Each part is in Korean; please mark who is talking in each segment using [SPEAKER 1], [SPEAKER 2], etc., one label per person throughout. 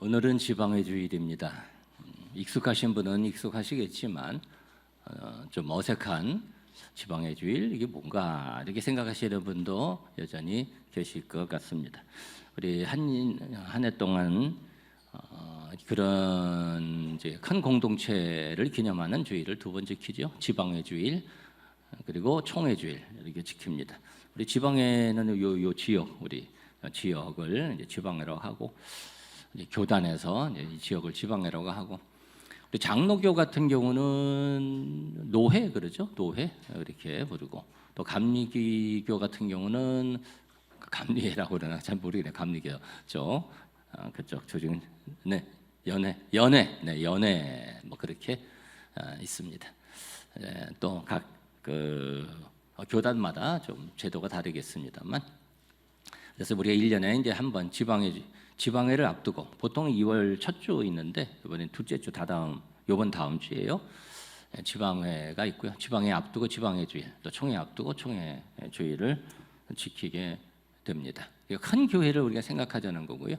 [SPEAKER 1] 오늘은 지방의 주일입니다. 익숙하신 분은 익숙하시겠지만 좀 어색한 지방의 주일 이게 뭔가 이렇게 생각하시는 분도 여전히 계실 것 같습니다. 우리 한 해 동안 그런 이제 큰 공동체를 기념하는 주일을 두 번 지키죠. 지방의 주일 그리고 총회 주일 이렇게 지킵니다. 우리 지방에는 요 지역 우리 지역을 이제 지방회라고 하고 이제 교단에서 이제 이 지역을 지방회라고 하고 우리 장로교 같은 경우는 노회 그러죠. 노회 이렇게 부르고 또 감리교 같은 경우는 감리회라고 그러나 잘 모르겠네요. 감리교 쪽 그쪽 조직 네 연회 뭐 그렇게 있습니다. 또 각 그 교단마다 좀 제도가 다르겠습니다만 그래서 우리가 1년에 이제 한번 지방회를 앞두고 보통 2월 첫 주 있는데 이번엔 둘째 주 요번 다음 주예요. 지방회가 있고요. 지방회 앞두고 지방회 주일, 또 총회 앞두고 총회 주일을 지키게 됩니다. 큰 교회를 우리가 생각하자는 거고요.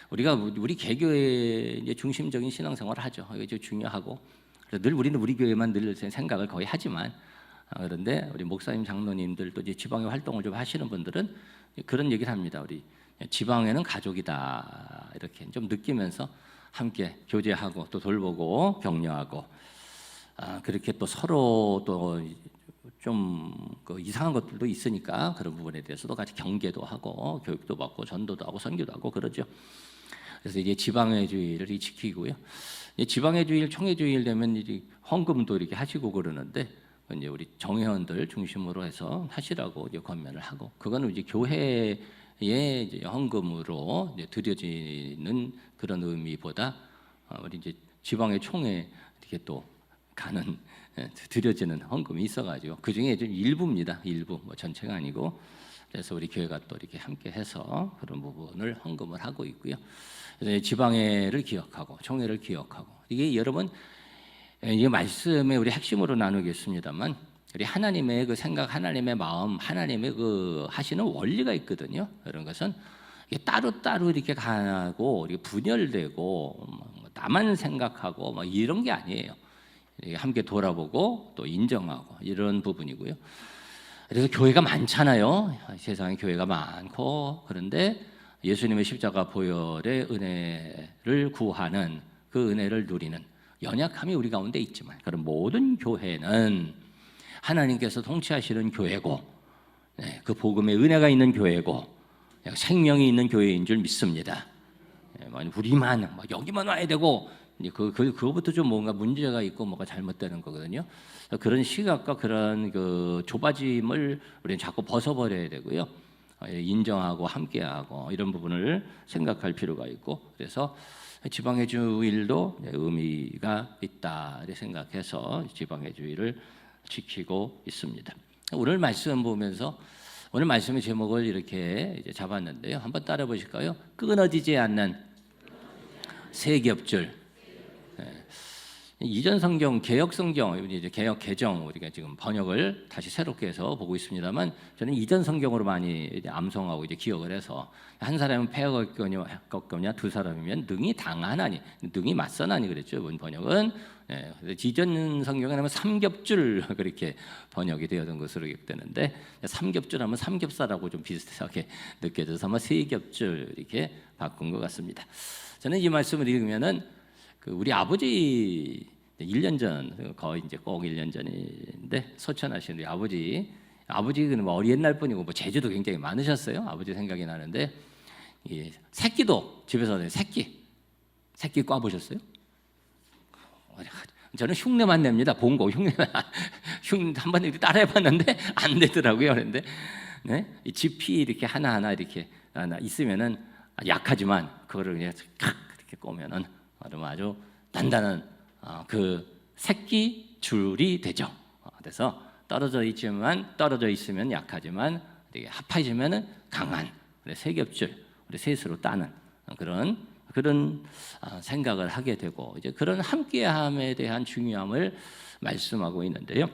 [SPEAKER 1] 우리 개교의 이제 중심적인 신앙생활을 하죠. 이게 중요하고 늘 우리는 우리 교회만 늘 생각을 거의 하지만 그런데 우리 목사님 장로님들도 이제 지방회 활동을 좀 하시는 분들은 그런 얘기를 합니다. 우리 지방회는 가족이다 이렇게 좀 느끼면서 함께 교제하고 또 돌보고 격려하고 그렇게 또 서로 또 좀 그 이상한 것들도 있으니까 그런 부분에 대해서도 같이 경계도 하고 교육도 받고 전도도 하고 선교도 하고 그러죠. 그래서 이제 지방회 주일을 지키고요. 지방회 주일, 총회 주일 되면 이제 헌금도 이렇게 하시고 그러는데 이제 우리 정회원들 중심으로 해서 하시라고 이제 권면을 하고 그거는 이제 교회에 이제 헌금으로 이제 드려지는 그런 의미보다 우리 이제 지방의 총회 이렇게 또 가는 드려지는 헌금이 있어가지고 그 중에 좀 일부입니다. 일부 뭐 전체가 아니고 그래서 우리 교회가 또 이렇게 함께해서 그런 부분을 헌금을 하고 있고요. 그래서 지방회를 기억하고 총회를 기억하고 이게 여러분 이 말씀의 우리 핵심으로 나누겠습니다만 우리 하나님의 그 생각, 하나님의 마음, 하나님의 그 하시는 원리가 있거든요. 이런 것은 따로 이렇게 가고 이렇게 분열되고 나만 생각하고 뭐 이런 게 아니에요. 함께 돌아보고 또 인정하고 이런 부분이고요. 그래서 교회가 많잖아요. 세상에 교회가 많고 그런데 예수님의 십자가 보혈의 은혜를 구하는 그 은혜를 누리는 연약함이 우리 가운데 있지만 그런 모든 교회는 하나님께서 통치하시는 교회고 그 복음의 은혜가 있는 교회고 생명이 있는 교회인 줄 믿습니다. 우리만 여기만 와야 되고 그거부터 좀 뭔가 문제가 있고 뭐가 잘못되는 거거든요. 그런 시각과 그런 그 좁아짐을 우리는 자꾸 벗어버려야 되고요. 인정하고 함께하고 이런 부분을 생각할 필요가 있고 그래서 지방의 주일도 의미가 있다 생각해서 지방의 주일을 지키고 있습니다. 오늘 말씀 보면서 오늘 말씀의 제목을 이렇게 이제 잡았는데요. 한번 따라 보실까요? 끊어지지 않는 세 겹줄. 이전 성경, 개역 성경, 이제 개역 개정 우리가 지금 번역을 다시 새롭게 해서 보고 있습니다만 저는 이전 성경으로 많이 이제 암송하고 이제 기억을 해서 한 사람은 패가 꺾거냐 두 사람이면 능히 당하나니 능히 맞서나니 그랬죠. 이번 번역은 이전 성경에는 삼겹줄 그렇게 번역이 되었던 것으로 기억되는데 삼겹줄하면 삼겹살하고 좀 비슷하게 느껴져서 아마 세 겹줄 이렇게 바꾼 것 같습니다. 저는 이 말씀을 읽으면은 우리 아버지 1년 전 거의 이제 꼭 1년 전인데 소천하신 우리 아버지는 뭐 옛날 분이고 뭐 제주도 굉장히 많으셨어요. 아버지 생각이 나는데 새끼도 집에서 새끼 꽈 보셨어요? 저는 흉내만 냅니다. 본 거 흉내만 한번 이렇게 따라해봤는데 안 되더라고요. 그런데 이 지피 이렇게 하나 이렇게 있으면은 약하지만 그거를 그냥 이렇게 꼬면은 아주 단단한 그 새끼 줄이 되죠. 그래서 떨어져 있으면 약하지만 되게 합해지면은 강한 세 겹줄, 우리 셋으로 따는 그런 생각을 하게 되고 이제 그런 함께함에 대한 중요함을 말씀하고 있는데요.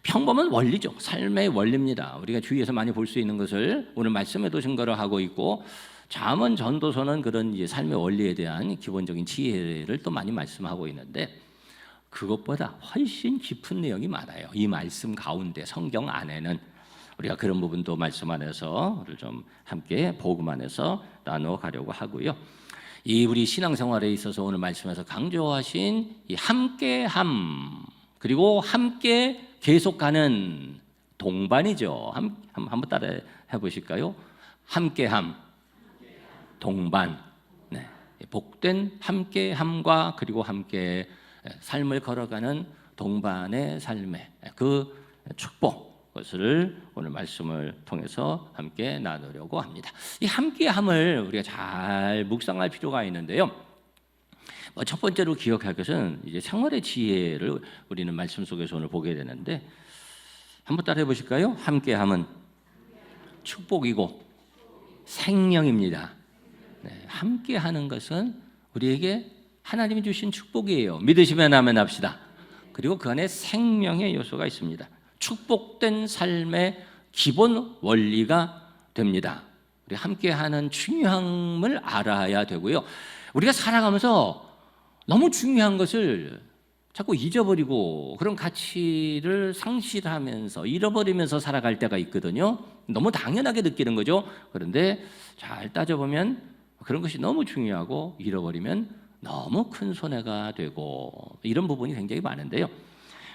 [SPEAKER 1] 평범한 원리죠. 삶의 원리입니다. 우리가 주위에서 많이 볼 수 있는 것을 오늘 말씀에도 증거를 하고 있고, 잠언 전도서는 그런 이제 삶의 원리에 대한 기본적인 지혜를 또 많이 말씀하고 있는데, 그것보다 훨씬 깊은 내용이 많아요. 이 말씀 가운데, 성경 안에는. 우리가 그런 부분도 말씀 안에서 좀 함께 복음 안에서 나누어 가려고 하고요. 이 우리 신앙생활에 있어서 오늘 말씀에서 강조하신 이 함께함, 그리고 함께 계속 가는 동반이죠. 한번 따라 해보실까요? 함께함, 동반. 네. 복된 함께함과 그리고 함께 삶을 걸어가는 동반의 삶의 그 축복, 것을 오늘 말씀을 통해서 함께 나누려고 합니다. 이 함께함을 우리가 잘 묵상할 필요가 있는데요. 첫 번째로 기억할 것은 이제 생활의 지혜를 우리는 말씀 속에서 오늘 보게 되는데, 한번 따라해 보실까요? 함께함은 축복이고 생명입니다. 네, 함께하는 것은 우리에게 하나님이 주신 축복이에요. 믿으시면 아멘 합시다. 그리고 그 안에 생명의 요소가 있습니다. 축복된 삶의 기본 원리가 됩니다. 우리 함께하는 중요함을 알아야 되고요. 우리가 살아가면서 너무 중요한 것을 자꾸 잊어버리고 그런 가치를 상실하면서 잃어버리면서 살아갈 때가 있거든요. 너무 당연하게 느끼는 거죠. 그런데 잘 따져보면 그런 것이 너무 중요하고 잃어버리면 너무 큰 손해가 되고, 이런 부분이 굉장히 많은데요.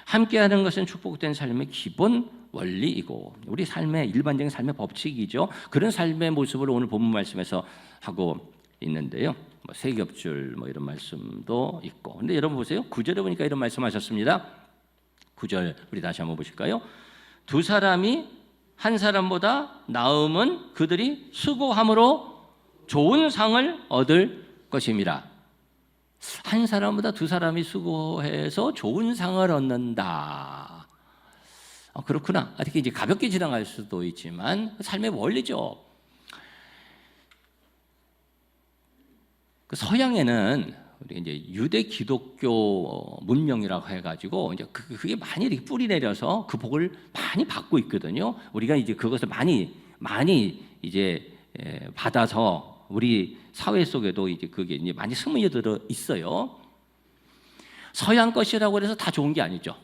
[SPEAKER 1] 함께하는 것은 축복된 삶의 기본 원리이고 우리 삶의 일반적인 삶의 법칙이죠. 그런 삶의 모습을 오늘 본문 말씀에서 하고 있는데요. 세겹줄 이런 말씀도 있고. 근데 여러분 보세요. 9절에 보니까 이런 말씀하셨습니다. 9절 우리 다시 한번 보실까요? 두 사람이 한 사람보다 나음은 그들이 수고함으로 좋은 상을 얻을 것임이라. 한 사람보다 두 사람이 수고해서 좋은 상을 얻는다. 그렇구나. 이렇게 이제 가볍게 지나갈 수도 있지만 삶의 원리죠. 서양에는 우리 이제 유대 기독교 문명이라고 해가지고 이제 그게 많이 이렇게 뿌리 내려서 그 복을 많이 받고 있거든요. 우리가 이제 그것을 많이 이제 받아서 우리 사회 속에도 이제 그게 이제 많이 스며들어 있어요. 서양 것이라고 해서 다 좋은 게 아니죠.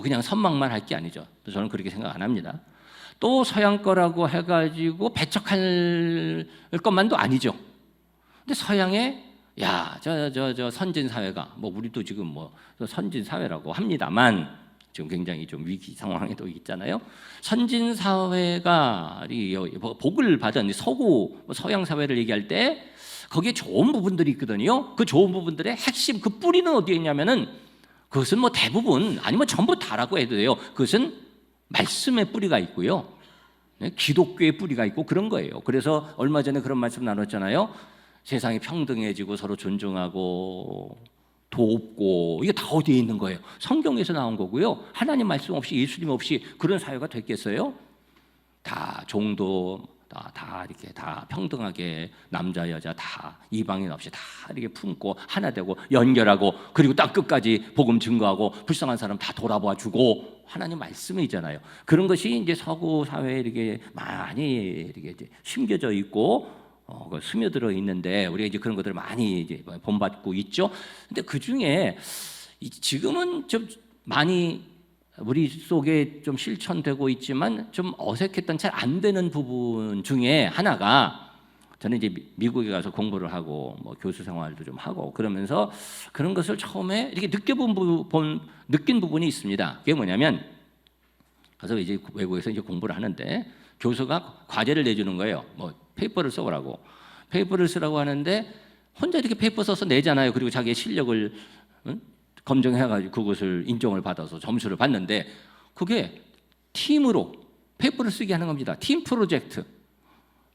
[SPEAKER 1] 그냥 선망만 할 게 아니죠. 저는 그렇게 생각 안 합니다. 또 서양 거라고 해가지고 배척할 것만도 아니죠. 근데 서양에 저 선진 사회가 우리도 지금 선진 사회라고 합니다만 지금 굉장히 좀 위기 상황에도 있잖아요. 선진 사회가 복을 받은 서구 서양 사회를 얘기할 때 거기에 좋은 부분들이 있거든요. 그 좋은 부분들의 핵심, 그 뿌리는 어디에 있냐면은 그것은 대부분 아니면 전부 다라고 해도 돼요. 그것은 말씀의 뿌리가 있고요. 기독교의 뿌리가 있고 그런 거예요. 그래서 얼마 전에 그런 말씀 나눴잖아요. 세상이 평등해지고 서로 존중하고 돕고, 이게 다 어디에 있는 거예요? 성경에서 나온 거고요. 하나님 말씀 없이, 예수님 없이 그런 사회가 됐겠어요? 다 종도 다 이렇게 다 평등하게 남자 여자 다 이방인 없이 다 이렇게 품고 하나 되고 연결하고, 그리고 딱 끝까지 복음 증거하고 불쌍한 사람 다 돌아봐 주고, 하나님 말씀이잖아요. 그런 것이 이제 서구 사회에 이렇게 많이 이렇게 이제 심겨져 있고 스며들어 있는데, 우리가 이제 그런 것들을 많이 이제 본받고 있죠. 근데 그 중에 지금은 좀 많이 우리 속에 좀 실천되고 있지만 좀 어색했던, 잘 안 되는 부분 중에 하나가, 저는 이제 미국에 가서 공부를 하고 교수 생활도 좀 하고 그러면서 그런 것을 처음에 이렇게 느낀 부분이 있습니다. 그게 뭐냐면, 가서 이제 외국에서 이제 공부를 하는데 교수가 과제를 내주는 거예요. 페이퍼를 써보라고. 페이퍼를 쓰라고 하는데 혼자 이렇게 페이퍼 써서 내잖아요. 그리고 자기의 실력을 검증해가지고 그것을 인정을 받아서 점수를 받는데, 그게 팀으로 페이퍼를 쓰게 하는 겁니다. 팀 프로젝트.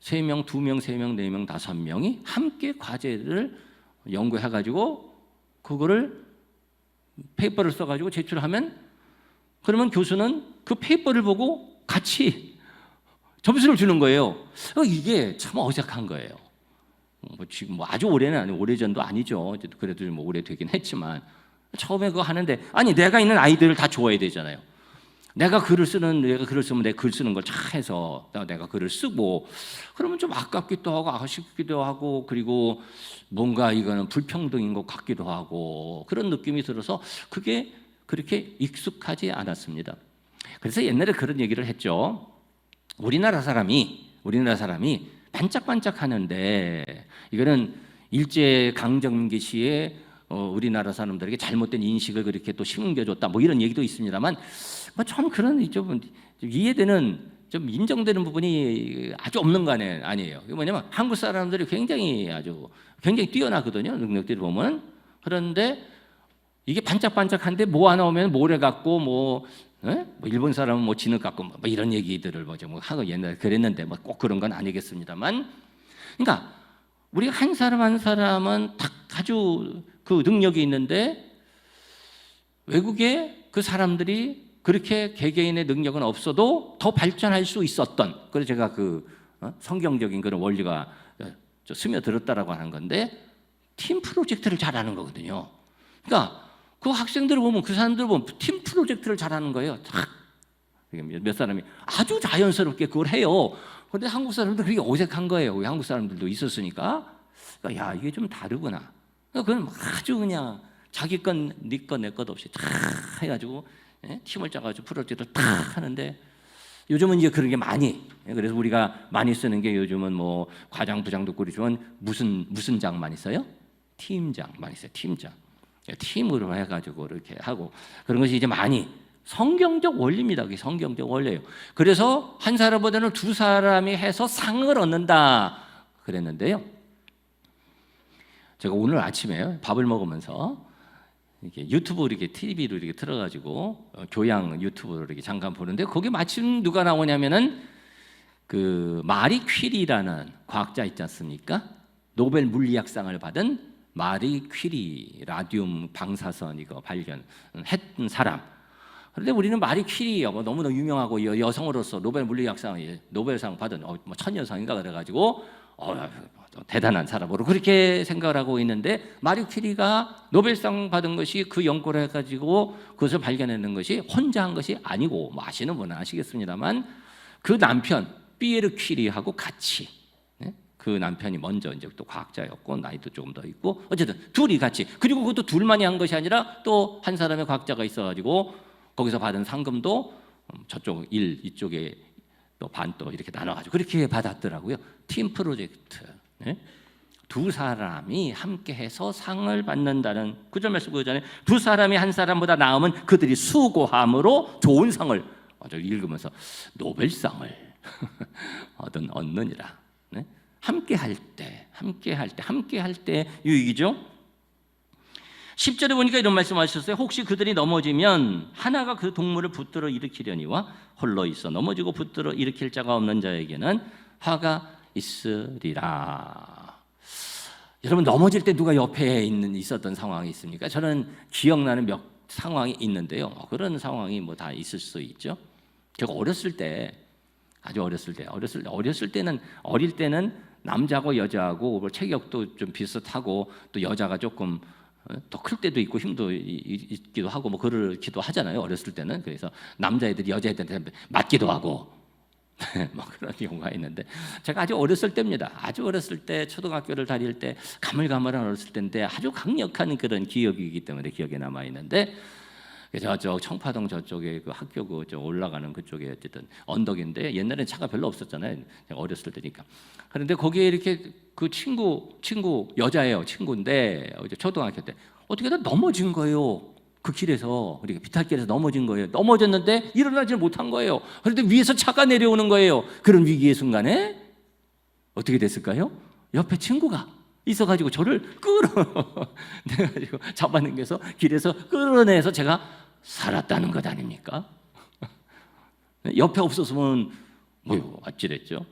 [SPEAKER 1] 3명, 2명, 3명, 4명, 5명이 함께 과제를 연구해가지고 그거를 페이퍼를 써가지고 제출하면, 그러면 교수는 그 페이퍼를 보고 같이 점수를 주는 거예요. 이게 참 어색한 거예요. 지금 아주 오래는 아니고, 오래전도 아니죠. 그래도 오래 되긴 했지만 처음에 그거 하는데, 아니 내가 있는 아이들을 다 좋아해야 되잖아요. 내가 글을 쓰면 내 글 쓰는 걸 잘 해서 내가 글을 쓰고 그러면 좀 아깝기도 하고 아쉽기도 하고 그리고 뭔가 이거는 불평등인 것 같기도 하고 그런 느낌이 들어서 그게 그렇게 익숙하지 않았습니다. 그래서 옛날에 그런 얘기를 했죠. 우리나라 사람이 반짝반짝하는데 이거는 일제 강점기 시에 우리나라 사람들에게 잘못된 인식을 그렇게 또 심겨줬다 뭐 이런 얘기도 있습니다만 좀 그런 좀 이해되는 좀 인정되는 부분이 아주 없는 거 아니에요. 이게 뭐냐면 한국 사람들이 굉장히 뛰어나거든요. 능력들이 보면. 그런데 이게 반짝반짝한데 뭐 하나 오면 모래 같고 뭐 일본 사람은 뭐 진흙 같고 뭐 이런 얘기들을 뭐 하고 옛날에 그랬는데 뭐 꼭 그런 건 아니겠습니다만. 그러니까 우리가 한 사람 한 사람은 딱 아주 그 능력이 있는데 외국에 그 사람들이 그렇게 개개인의 능력은 없어도 더 발전할 수 있었던 그래서 제가 그 성경적인 그런 원리가 스며들었다라고 하는 건데 팀 프로젝트를 잘하는 거거든요. 그러니까 그 학생들을 보면 그 사람들을 보면 팀 프로젝트를 잘하는 거예요. 몇 사람이 아주 자연스럽게 그걸 해요. 그런데 한국 사람들 그게 어색한 거예요. 한국 사람들도 있었으니까 그러니까 야 이게 좀 다르구나. 그건 아주 그냥 자기 건, 네 건, 내 것 없이 다 해가지고 팀을 짜가지고 프로젝트를 다 하는데 요즘은 이제 그런 게 많이 그래서 우리가 많이 쓰는 게 요즘은 뭐 과장, 부장도 그렇지만 무슨 장 많이 써요? 팀장 많이 써요. 팀장. 팀으로 해가지고 이렇게 하고 그런 것이 이제 많이 성경적 원리입니다. 그게 성경적 원리예요. 그래서 한 사람보다는 두 사람이 해서 상을 얻는다 그랬는데요. 제가 오늘 아침에 밥을 먹으면서 이렇게 유튜브 이렇게 TV로 이렇게 틀어가지고 교양 유튜브로 이렇게 잠깐 보는데 거기 마침 누가 나오냐면은 그 마리 퀴리라는 과학자 있지 않습니까? 노벨 물리학상을 받은 마리 퀴리 라듐 방사선 이거 발견했던 사람. 그런데 우리는 마리 퀴리하고 너무나 유명하고 여성으로서 노벨 물리학상 노벨상 받은 뭐 천여상인가 그래가지고 대단한 사람으로 그렇게 생각을 하고 있는데 마리 퀴리가 노벨상 받은 것이 그 연구를 해가지고 그것을 발견해낸 것이 혼자 한 것이 아니고 뭐 아시는 분은 아시겠습니다만 그 남편 피에르 퀴리하고 같이 그 남편이 먼저 이제 또 과학자였고 나이도 조금 더 있고 어쨌든 둘이 같이 그리고 그것도 둘만이 한 것이 아니라 또 한 사람의 과학자가 있어가지고 거기서 받은 상금도 저쪽 이쪽에 또 반 또 이렇게 나눠가지고 그렇게 받았더라고요. 팀 프로젝트. 두 사람이 함께해서 상을 받는다는 구절 말씀 그 전에 두 사람이 한 사람보다 나으면 그들이 수고함으로 좋은 상을 읽으면서 노벨상을 얻느니라. 함께할 때 유익이죠. 10절에 보니까 이런 말씀하셨어요. 혹시 그들이 넘어지면 하나가 그 동물을 붙들어 일으키려니와 홀로 있어 넘어지고 붙들어 일으킬 자가 없는 자에게는 화가 있으리라. 여러분 넘어질 때 누가 옆에 있었던 상황이 있습니까? 저는 기억나는 몇 상황이 있는데요. 그런 상황이 뭐 다 있을 수 있죠. 제가 어렸을 때 어릴 때는 남자하고 여자하고 체격도 좀 비슷하고 또 여자가 조금 더 클 때도 있고 힘도 있기도 하고 뭐 그렇기도 하잖아요. 어렸을 때는 그래서 남자애들이 여자애들한테 맞기도 하고 뭐 그런 경우가 있는데 제가 아주 어렸을 때입니다. 아주 어렸을 때 초등학교를 다닐 때 가물가물한 어렸을 때인데 아주 강력한 그런 기억이기 때문에 기억에 남아 있는데 저쪽 청파동 저쪽에 그 학교 그쪽 올라가는 그쪽에 어쨌든 언덕인데 옛날엔 차가 별로 없었잖아요. 제가 어렸을 때니까. 그런데 거기에 이렇게 그 친구 여자예요. 친구인데 초등학교 때 어떻게다 넘어진 거예요. 그 길에서 이렇게 비탈길에서 넘어진 거예요. 넘어졌는데 일어나지 못한 거예요. 그런데 위에서 차가 내려오는 거예요. 그런 위기의 순간에 어떻게 됐을까요? 옆에 친구가 있어가지고 저를 끌어내가지고 잡아당겨서 길에서 끌어내서 제가 살았다는 것 아닙니까? 옆에 없었으면 뭐요 아찔했죠.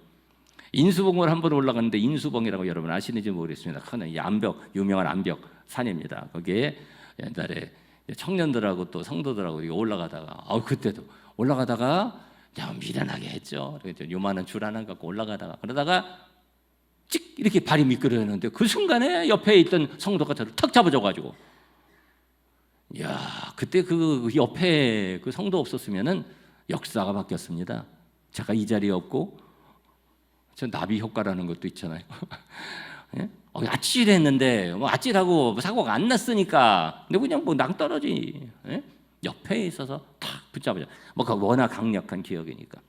[SPEAKER 1] 인수봉을 한번 올라갔는데 인수봉이라고 여러분 아시는지 모르겠습니다. 큰 이 암벽 유명한 암벽 산입니다. 거기에 옛날에 청년들하고 또 성도들하고 올라가다가 그때도 올라가다가 그냥 미련하게 했죠. 요만한 줄 하나 갖고 올라가다가 그러다가 찍 이렇게 발이 미끄러졌는데 그 순간에 옆에 있던 성도가 저를 탁 잡아줘가지고 그때 그 옆에 그 성도 없었으면은 역사가 바뀌었습니다. 제가 이 자리에 없고 저 나비 효과라는 것도 있잖아요. 예? 아찔했는데 뭐 아찔하고 뭐 사고가 안 났으니까 근데 그냥 뭐 낭떠러지 예? 옆에 있어서 탁 붙잡아줘. 뭐 워낙 강력한 기억이니까.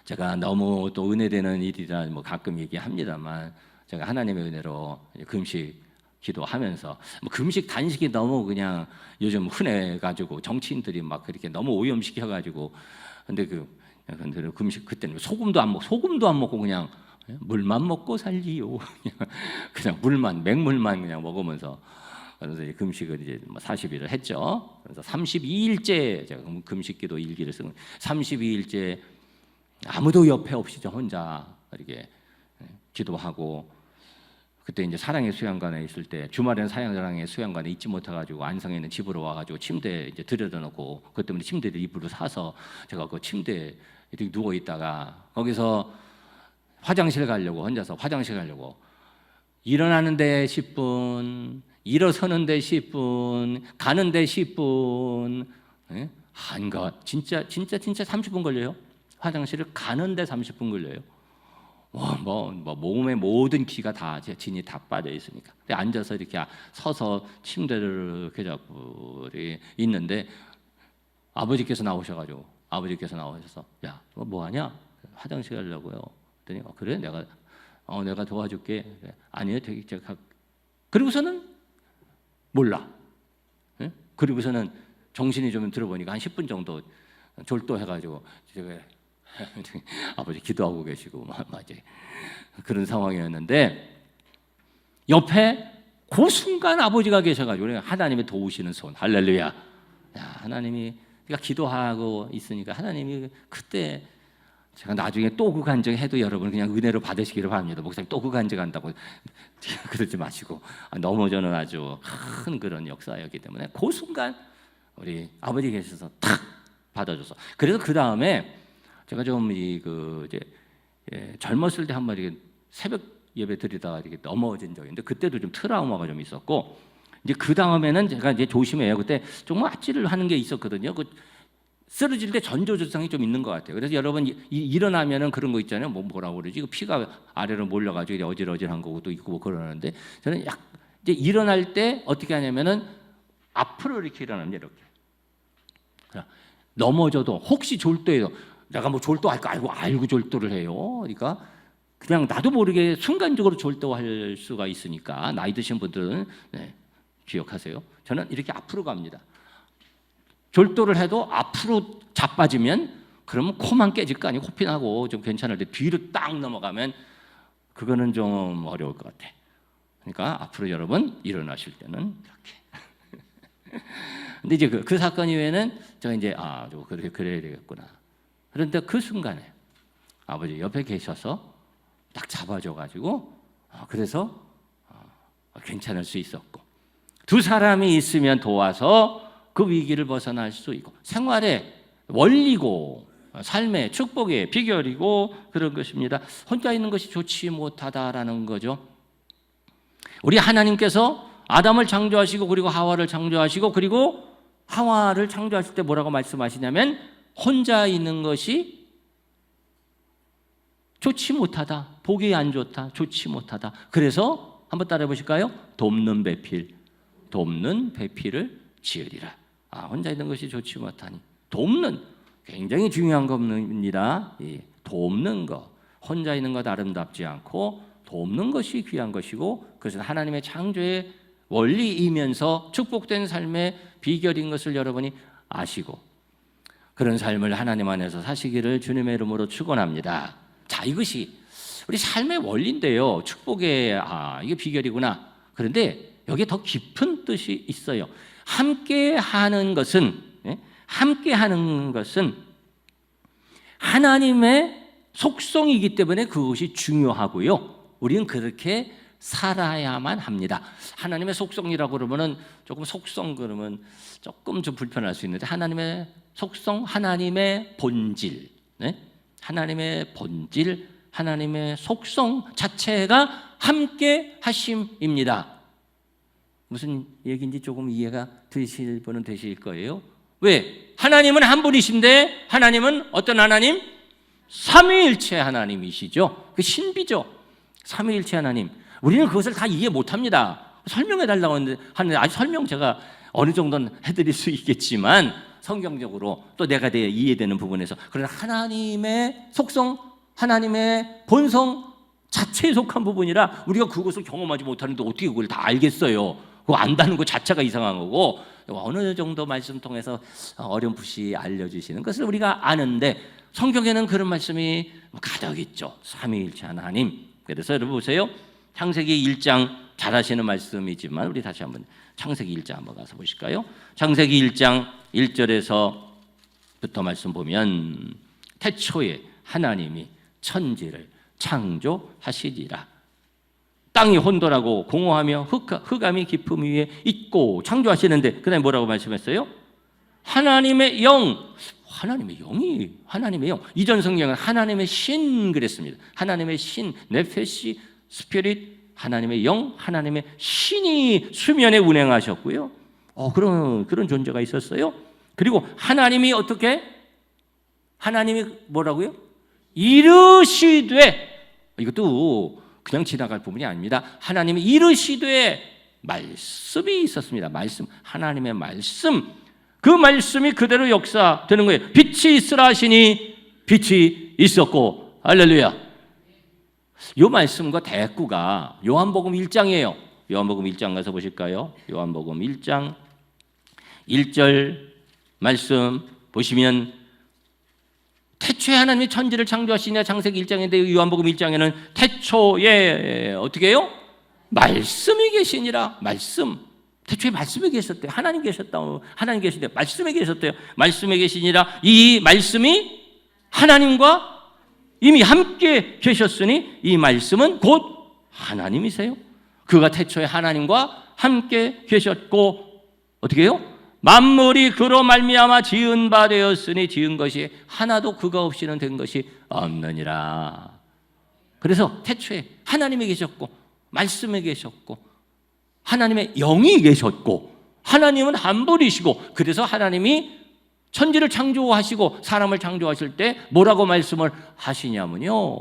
[SPEAKER 1] 제가 너무 또 은혜되는 일이라 뭐 가끔 얘기합니다만 제가 하나님의 은혜로 금식 기도하면서 뭐 금식 단식이 너무 그냥 요즘 흔해가지고 정치인들이 막 그렇게 너무 오염시켜가지고 근데 금식 그때는 소금도 안 먹고 그냥 물만 먹고 살지요. 그냥 물만 맹물만 그냥 먹으면서 그래서 이제 금식을 이제 40일을 했죠. 그래서 32일째 제가 금식기도 일기를 쓴 32일째 아무도 옆에 없이 저 혼자 이렇게 기도하고 그때 이제 사랑의 수양관에 있을 때 주말에는 사랑의 수양관에 있지 못해가지고 안성에 있는 집으로 와가지고 침대에 이제 들여다놓고 그것 때문에 침대를 이불로 사서 제가 그 침대에 이렇게 누워 있다가 거기서 화장실 가려고 혼자서 화장실 가려고 일어나는데 10분 일어서는데 10분 가는데 10분 한것 진짜 30분 걸려요. 화장실을 가는데 30분 걸려요. 뭐 몸의 모든 기가 다 진이 다 빠져 있으니까. 앉아서 이렇게 서서 침대를 이렇게 잡고 있는데 아버지께서 나오셔서 야, 너 뭐 하냐? 화장실 가려고요. 그랬더니 그래 내가 도와줄게. 그래. 아니요, 되게 제가 그리고서는 몰라. 예? 그리고서는 정신이 좀 들어보니까 한 10분 정도 졸도해가지고 제가 아버지 기도하고 계시고 이제 그런 상황이었는데 옆에 그 순간 아버지가 계셔가지고 하나님의 도우시는 손 할렐루야. 야, 하나님이 그러니까 기도하고 있으니까 하나님이 그때 제가 나중에 또 그 간증 해도 여러분 그냥 은혜로 받으시기를 바랍니다. 목사님 또 그 간증 한다고 그러지 마시고 너무 저는 아주 큰 그런 역사였기 때문에 그 순간 우리 아버지 계셔서 탁 받아줘서 그래서 그 다음에 제가 좀 젊었을 때 한번 이렇게 새벽 예배 드리다가 이렇게 넘어진 적이 있는데 그때도 좀 트라우마가 좀 있었고 이제 그 다음에는 제가 이제 조심해요. 그때 정말 아찔을 하는 게 있었거든요. 쓰러질 때 전조증상이 좀 있는 것 같아요. 그래서 여러분 일어나면은 그런 거 있잖아요. 뭐라고 그러지? 피가 아래로 몰려가지고 어질어질한 거고 또 있고 뭐 그러는데 저는 이제 일어날 때 어떻게 하냐면은 앞으로 이렇게 일어납니다. 이렇게 넘어져도 혹시 졸도해도 내가 뭐 졸도할 거 알고 졸도를 해요. 그러니까 그냥 나도 모르게 순간적으로 졸도할 수가 있으니까 나이 드신 분들은 기억하세요. 저는 이렇게 앞으로 갑니다. 졸도를 해도 앞으로 자빠지면 그러면 코만 깨질 거 아니에요. 코피 나고 좀 괜찮을 때 뒤로 딱 넘어가면 그거는 좀 어려울 것 같아. 그러니까 앞으로 여러분 일어나실 때는 이렇게. 근데 이제 그 사건 이후에는 제가 이제 그래야 되겠구나. 그런데 그 순간에 아버지 옆에 계셔서 딱 잡아줘가지고 그래서 괜찮을 수 있었고 두 사람이 있으면 도와서 그 위기를 벗어날 수 있고 생활의 원리고 삶의 축복의 비결이고 그런 것입니다. 혼자 있는 것이 좋지 못하다라는 거죠. 우리 하나님께서 아담을 창조하시고 그리고 하와를 창조하시고 그리고 하와를 창조하실 때 뭐라고 말씀하시냐면 혼자 있는 것이 좋지 못하다. 보기 안 좋다. 좋지 못하다. 그래서 한번 따라해 보실까요? 돕는 배필을 지으리라. 혼자 있는 것이 좋지 못하니 돕는 굉장히 중요한 겁니다. 돕는 것, 혼자 있는 것 아름답지 않고 돕는 것이 귀한 것이고 그것은 하나님의 창조의 원리이면서 축복된 삶의 비결인 것을 여러분이 아시고 그런 삶을 하나님 안에서 사시기를 주님의 이름으로 축원합니다. 자, 이것이 우리 삶의 원리인데요. 축복의 이게 비결이구나. 그런데 여기에 더 깊은 뜻이 있어요. 함께하는 것은 하나님의 속성이기 때문에 그것이 중요하고요. 우리는 그렇게 살아야만 합니다. 하나님의 속성이라고 그러면은 조금 좀 불편할 수 있는데 하나님의 속성, 하나님의 본질, 하나님의 본질, 하나님의 속성 자체가 함께 하심입니다. 무슨 얘기인지 조금 이해가 되실 분은 되실 거예요. 왜? 하나님은 한 분이신데 하나님은 어떤 하나님? 삼위일체 하나님이시죠. 그 신비죠. 삼위일체 하나님. 우리는 그것을 다 이해 못합니다. 설명해 달라고 하는데 아주 설명 제가 어느 정도는 해드릴 수 있겠지만 성경적으로 또 내가 이해되는 부분에서 그러나 하나님의 속성, 하나님의 본성 자체에 속한 부분이라 우리가 그것을 경험하지 못하는데 어떻게 그걸 다 알겠어요. 그거 안다는 것 자체가 이상한 거고 어느 정도 말씀 통해서 어렴풋이 알려주시는 것을 우리가 아는데 성경에는 그런 말씀이 가득 있죠. 삼위일체 하나님. 그래서 여러분 보세요. 창세기 1장 잘 아시는 말씀이지만 우리 다시 한번 창세기 1장 한번 가서 보실까요? 창세기 1장 1절에서부터 말씀 보면 태초에 하나님이 천지를 창조하시니라. 땅이 혼돈하고 공허하며 흑암이 깊음 위에 있고 창조하시는데 그 다음에 뭐라고 말씀했어요? 하나님의 영. 하나님의 영. 이전 성경은 하나님의 신 그랬습니다. 하나님의 신, 네페시, 스피릿, 하나님의 영, 하나님의 신이 수면에 운행하셨고요. 그런 존재가 있었어요. 그리고 하나님이 어떻게? 하나님이 뭐라고요? 이르시되, 이것도 그냥 지나갈 부분이 아닙니다. 하나님이 이르시되 말씀이 있었습니다. 말씀, 하나님의 말씀. 그 말씀이 그대로 역사되는 거예요. 빛이 있으라 하시니 빛이 있었고. 할렐루야. 이 말씀과 대꾸가 요한복음 1장이에요. 요한복음 1장 가서 보실까요? 요한복음 1장 1절 말씀 보시면 태초에 하나님이 천지를 창조하시냐 창세기 1장인데 요한복음 1장에는 태초에 어떻게 해요? 말씀이 계시니라. 말씀. 태초에 말씀이 계셨대요. 하나님 계셨다. 하나님 계시대요. 말씀이 계셨대요. 말씀이 계시니라. 이 말씀이 하나님과 이미 함께 계셨으니 이 말씀은 곧 하나님이세요. 그가 태초에 하나님과 함께 계셨고 어떻게 해요? 만물이 그로 말미암아 지은 바 되었으니 지은 것이 하나도 그가 없이는 된 것이 없느니라. 그래서 태초에 하나님이 계셨고 말씀에 계셨고 하나님의 영이 계셨고 하나님은 한 분이시고 그래서 하나님이 천지를 창조하시고 사람을 창조하실 때 뭐라고 말씀을 하시냐면요.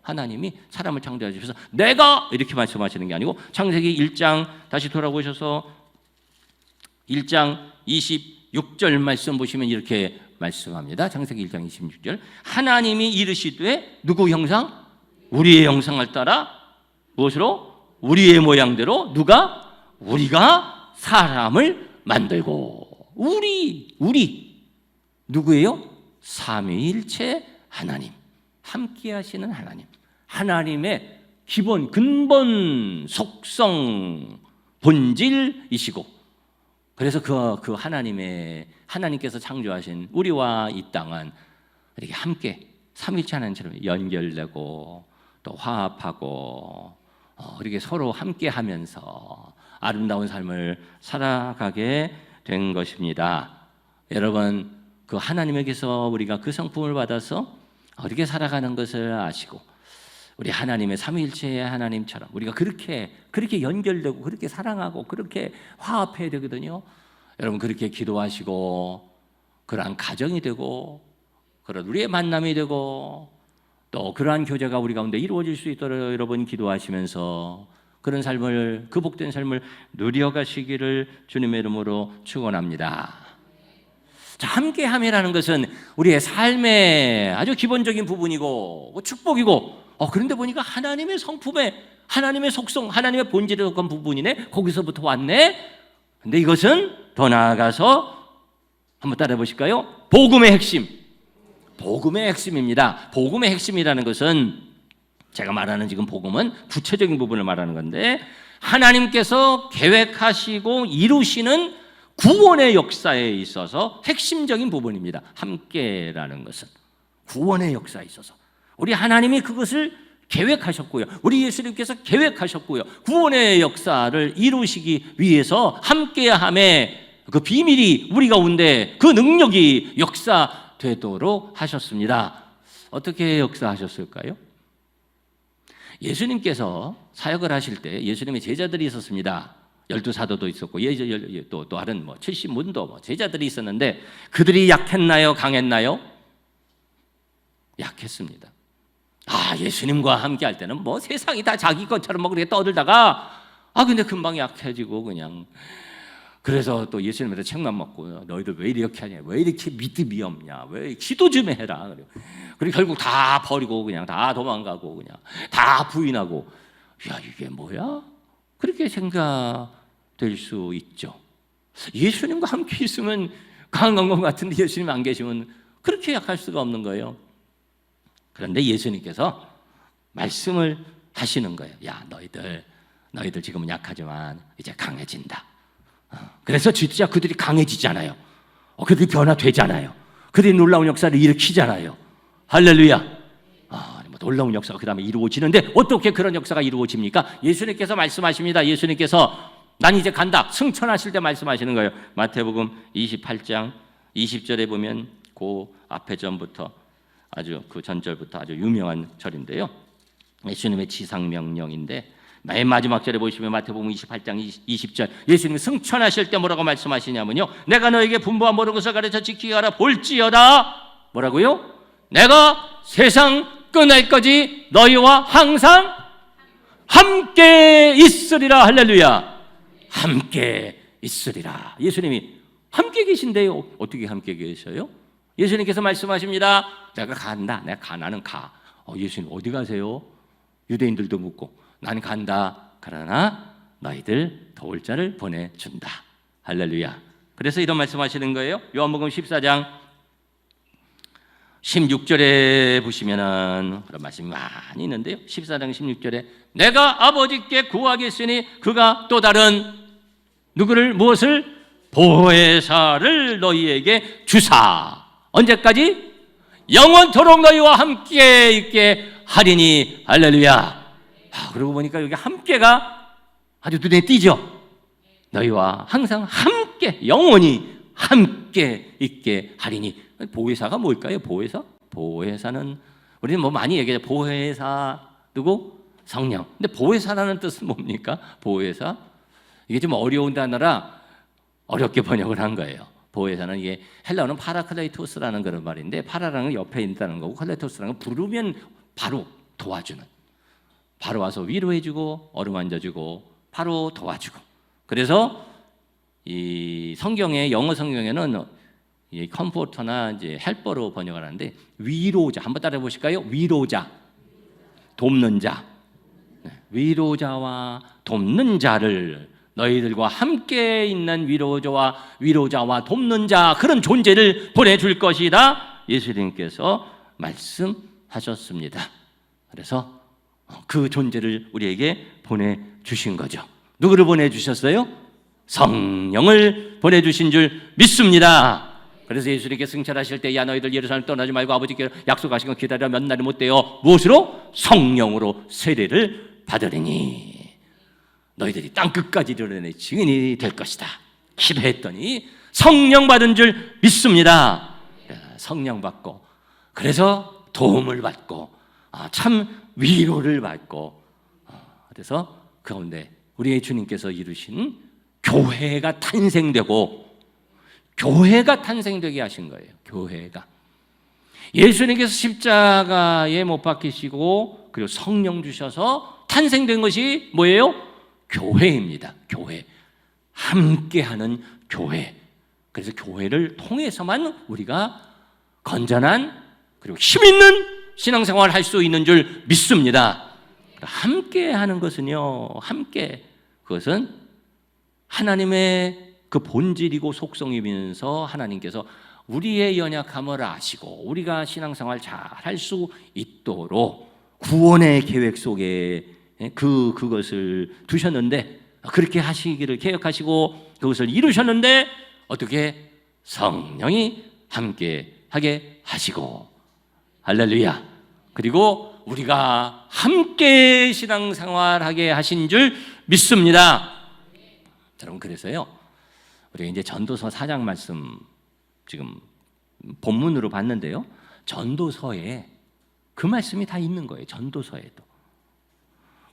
[SPEAKER 1] 하나님이 사람을 창조하셔서 내가 이렇게 말씀하시는 게 아니고 창세기 1장 다시 돌아보셔서 1장 26절 말씀 보시면 이렇게 말씀합니다. 창세기 1장 26절 하나님이 이르시되 누구 형상? 우리의 형상을 따라 무엇으로? 우리의 모양대로 우리가 사람을 만들고 우리 누구예요? 삼위일체 하나님, 함께 하시는 하나님, 하나님의 기본 근본 속성 본질이시고 그래서 그 하나님께서 창조하신 우리와 이 땅은 이렇게 함께 삼위일체 하나님처럼 연결되고 또 화합하고 이렇게 서로 함께 하면서 아름다운 삶을 살아가게 된 것입니다. 여러분 그 하나님에게서 우리가 그 성품을 받아서 어떻게 살아가는 것을 아시고 우리 하나님의 삼위일체의 하나님처럼 우리가 그렇게 연결되고 그렇게 사랑하고 그렇게 화합해야 되거든요. 여러분 그렇게 기도하시고 그러한 가정이 되고 그런 우리의 만남이 되고 또 그러한 교제가 우리 가운데 이루어질 수 있도록 여러분 기도하시면서 그런 삶을 그 복된 삶을 누려가시기를 주님의 이름으로 축원합니다. 자, 함께함이라는 것은 우리의 삶의 아주 기본적인 부분이고 축복이고 그런데 보니까 하나님의 성품에 하나님의 속성, 하나님의 본질에 속한 부분이네. 거기서부터 왔네. 근데 이것은 더 나아가서 한번 따라해 보실까요? 복음의 핵심입니다. 복음의 핵심이라는 것은 제가 말하는 지금 복음은 구체적인 부분을 말하는 건데 하나님께서 계획하시고 이루시는 구원의 역사에 있어서 핵심적인 부분입니다. 함께라는 것은 구원의 역사에 있어서 우리 하나님이 그것을 계획하셨고요. 우리 예수님께서 계획하셨고요. 구원의 역사를 이루시기 위해서 함께함의 그 비밀이 우리 가운데 그 능력이 역사되도록 하셨습니다. 어떻게 역사하셨을까요? 예수님께서 사역을 하실 때 예수님의 제자들이 있었습니다. 12사도도 있었고 또 다른 70문도 제자들이 있었는데 그들이 약했나요? 강했나요? 약했습니다. 예수님과 함께 할 때는 세상이 다 자기 것처럼 그렇게 떠들다가 근데 금방 약해지고 그냥. 그래서 또 예수님한테 책만 먹고 너희들 왜 이렇게 하냐, 왜 이렇게 믿음이 없냐, 왜 기도 좀 해라. 그리고 결국 다 버리고 그냥 다 도망가고 그냥 다 부인하고. 이게 뭐야? 그렇게 생각될 수 있죠. 예수님과 함께 있으면 강한 것 같은데 예수님 안 계시면 그렇게 약할 수가 없는 거예요. 그런데 예수님께서 말씀을 하시는 거예요. 너희들 지금은 약하지만 이제 강해진다. 그래서 진짜 그들이 강해지잖아요. 그들이 변화되잖아요. 그들이 놀라운 역사를 일으키잖아요. 할렐루야. 놀라운 역사가 그 다음에 이루어지는데 어떻게 그런 역사가 이루어집니까? 예수님께서 말씀하십니다. 예수님께서 난 이제 간다. 승천하실 때 말씀하시는 거예요. 마태복음 28장 20절에 보면 그 앞에 전부터 그 전절부터 아주 유명한 절인데요. 예수님의 지상명령인데 맨 마지막 절에 보시면 마태복음 28장 20절 예수님이 승천하실 때 뭐라고 말씀하시냐면요. 내가 너에게 분부한 모든 것을 가르쳐 지키게 하라 볼지어다. 뭐라고요? 내가 세상 끝날까지 너희와 항상 함께 있으리라. 할렐루야. 함께 있으리라. 예수님이 함께 계신데요. 어떻게 함께 계셔요? 예수님께서 말씀하십니다. 내가 간다. 나는 가. 예수님 어디 가세요? 유대인들도 묻고 난 간다. 그러나 너희들 도울 자를 보내준다. 할렐루야. 그래서 이런 말씀하시는 거예요. 요한복음 14장 16절에 보시면은 그런 말씀이 많이 있는데요. 14장 16절에 내가 아버지께 구하겠으니 그가 또 다른 누구를 무엇을 보혜사를 너희에게 주사. 언제까지? 영원토록 너희와 함께 있게 하리니. 할렐루야. 그러고 보니까 여기 함께가 아주 눈에 띄죠. 너희와 항상 함께 영원히 함께 있게 하리니. 보혜사가 뭘까요? 보혜사는 우리는 많이 얘기해요. 보혜사 누구? 성령. 근데 보혜사라는 뜻은 뭡니까? 보혜사? 이게 좀 어려운 단어라 어렵게 번역을 한 거예요. 보혜사는 이게 헬라어는 파라클레이토스라는 그런 말인데 파라라는 옆에 있다는 거고 클레이토스라는 건 부르면 바로 도와주는. 바로 와서 위로해주고 어루만져주고 바로 도와주고. 그래서 이 성경에 영어 성경에는 이 컴포터나 이제 헬퍼로 번역을 하는데 위로자 한번 따라해 보실까요? 위로자, 돕는 자, 위로자와 돕는 자를 너희들과 함께 있는 위로자와 돕는 자 그런 존재를 보내줄 것이다. 예수님께서 말씀하셨습니다. 그래서 그 존재를 우리에게 보내주신 거죠. 누구를 보내주셨어요? 성령을 보내주신 줄 믿습니다. 그래서 예수님께 승천하실 때 너희들 예루살렘 떠나지 말고 아버지께 약속하신 거 기다려 몇 날이 못 돼요. 무엇으로? 성령으로 세례를 받으리니 너희들이 땅끝까지 이르러 증인이 될 것이다. 기도했더니 성령 받은 줄 믿습니다. 성령 받고 그래서 도움을 받고 참 위로를 받고 그래서 그 가운데 우리의 주님께서 이루신 교회가 탄생되고 교회가 탄생되게 하신 거예요. 교회가 예수님께서 십자가에 못 박히시고 그리고 성령 주셔서 탄생된 것이 뭐예요? 교회입니다. 교회. 함께하는 교회. 그래서 교회를 통해서만 우리가 건전한 그리고 힘 있는 신앙생활을 할 수 있는 줄 믿습니다. 함께하는 것은요. 함께 그것은 하나님의 그 본질이고 속성이면서 하나님께서 우리의 연약함을 아시고 우리가 신앙생활 잘 할 수 있도록 구원의 계획 속에 그것을 두셨는데 그렇게 하시기를 계획하시고 그것을 이루셨는데 어떻게 성령이 함께 하게 하시고 할렐루야. 그리고 우리가 함께 신앙생활하게 하신 줄 믿습니다. 여러분 그래서요. 우리가 이제 전도서 4장 말씀 지금 본문으로 봤는데요. 전도서에 그 말씀이 다 있는 거예요. 전도서에도.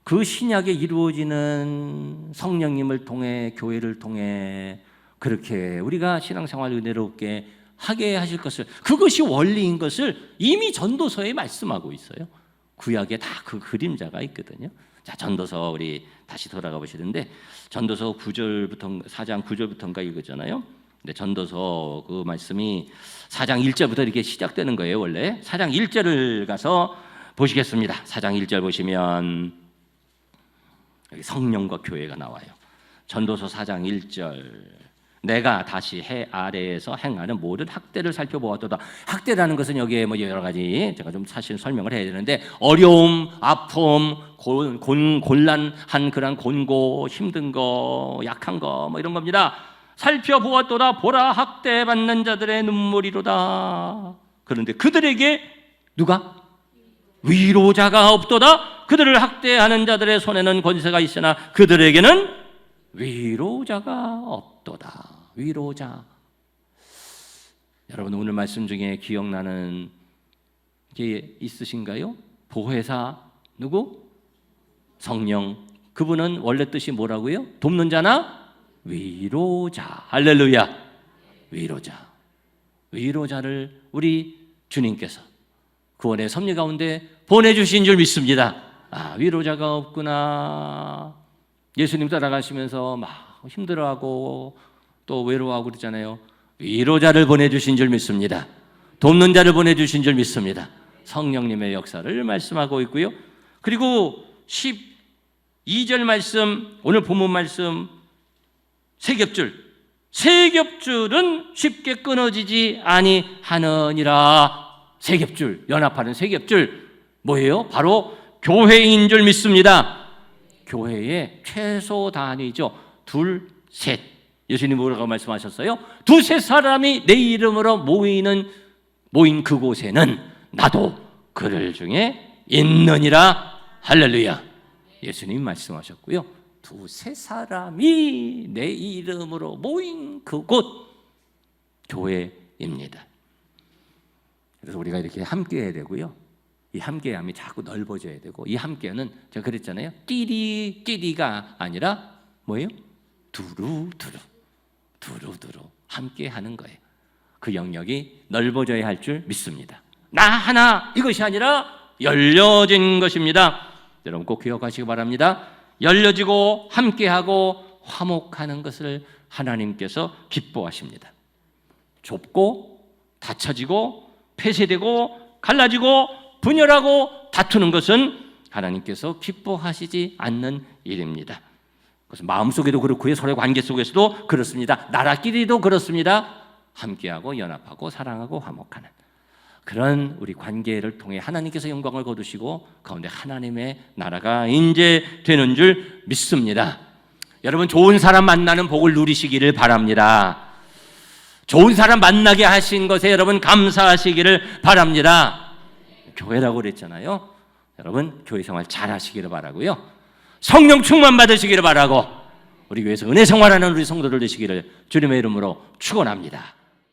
[SPEAKER 1] 그 신약에 이루어지는 성령님을 통해, 교회를 통해 그렇게 우리가 신앙생활 은혜롭게 하게 하실 것을, 그것이 원리인 것을 이미 전도서에 말씀하고 있어요. 구약에 다 그 그림자가 있거든요. 자, 전도서 우리 다시 돌아가 보시는데, 전도서 9절부터 4장 9절부터인가 이거잖아요. 근데 전도서 그 말씀이 4장 1절부터 이렇게 시작되는 거예요. 원래 4장 1절을 가서 보시겠습니다. 4장 1절 보시면 여기 성령과 교회가 나와요. 전도서 4장 1절, 내가 다시 해 아래에서 행하는 모든 학대를 살펴보았도다. 학대라는 것은 여기에 뭐 여러 가지 제가 좀 사실 설명을 해야 되는데, 어려움, 아픔, 곤란한 그런 곤고, 힘든 거, 약한 거 뭐 이런 겁니다. 살펴보았도다. 보라, 학대받는 자들의 눈물이로다. 그런데 그들에게 누가? 위로자가 없도다. 그들을 학대하는 자들의 손에는 권세가 있으나 그들에게는 위로자가 없도다. 위로자. 여러분, 오늘 말씀 중에 기억나는 게 있으신가요? 보혜사 누구? 성령. 그분은 원래 뜻이 뭐라고요? 돕는 자나 위로자. 할렐루야. 위로자. 위로자를 우리 주님께서 구원의 섭리 가운데 보내주신 줄 믿습니다. 아, 위로자가 없구나. 예수님 따라가시면서 막 힘들어하고 또 외로워하고 그러잖아요. 위로자를 보내주신 줄 믿습니다. 돕는 자를 보내주신 줄 믿습니다. 성령님의 역사를 말씀하고 있고요. 그리고 12절 말씀, 오늘 본문 말씀 세 겹줄은 쉽게 끊어지지 아니하느니라. 세 겹줄, 연합하는 세 겹줄 뭐예요? 바로 교회인 줄 믿습니다. 교회의 최소 단위죠. 둘, 셋. 예수님 뭐라고 말씀하셨어요? 두세 사람이 내 이름으로 모인 그곳에는 나도 그들 중에 있느니라. 할렐루야. 예수님 말씀하셨고요. 두세 사람이 내 이름으로 모인 그곳, 교회입니다. 그래서 우리가 이렇게 함께 해야 되고요. 이 함께함이 자꾸 넓어져야 되고, 이 함께는 제가 그랬잖아요. 띠리가 아니라 뭐예요? 두루두루 함께하는 거예요. 그 영역이 넓어져야 할 줄 믿습니다. 나 하나 이것이 아니라 열려진 것입니다. 여러분 꼭 기억하시기 바랍니다. 열려지고 함께하고 화목하는 것을 하나님께서 기뻐하십니다. 좁고 닫혀지고 폐쇄되고 갈라지고 분열하고 다투는 것은 하나님께서 기뻐하시지 않는 일입니다. 그것은 마음속에도 그렇고요, 서로의 관계 속에서도 그렇습니다. 나라끼리도 그렇습니다. 함께하고 연합하고 사랑하고 화목하는 그런 우리 관계를 통해 하나님께서 영광을 거두시고 가운데 하나님의 나라가 인재되는 줄 믿습니다. 여러분, 좋은 사람 만나는 복을 누리시기를 바랍니다. 좋은 사람 만나게 하신 것에 여러분 감사하시기를 바랍니다. 교회라고 그랬잖아요. 여러분 교회 생활 잘 하시기를 바라고요. 성령 충만 받으시기를 바라고 우리 교회에서 은혜 생활하는 우리 성도들 되시기를 주님의 이름으로 축원합니다.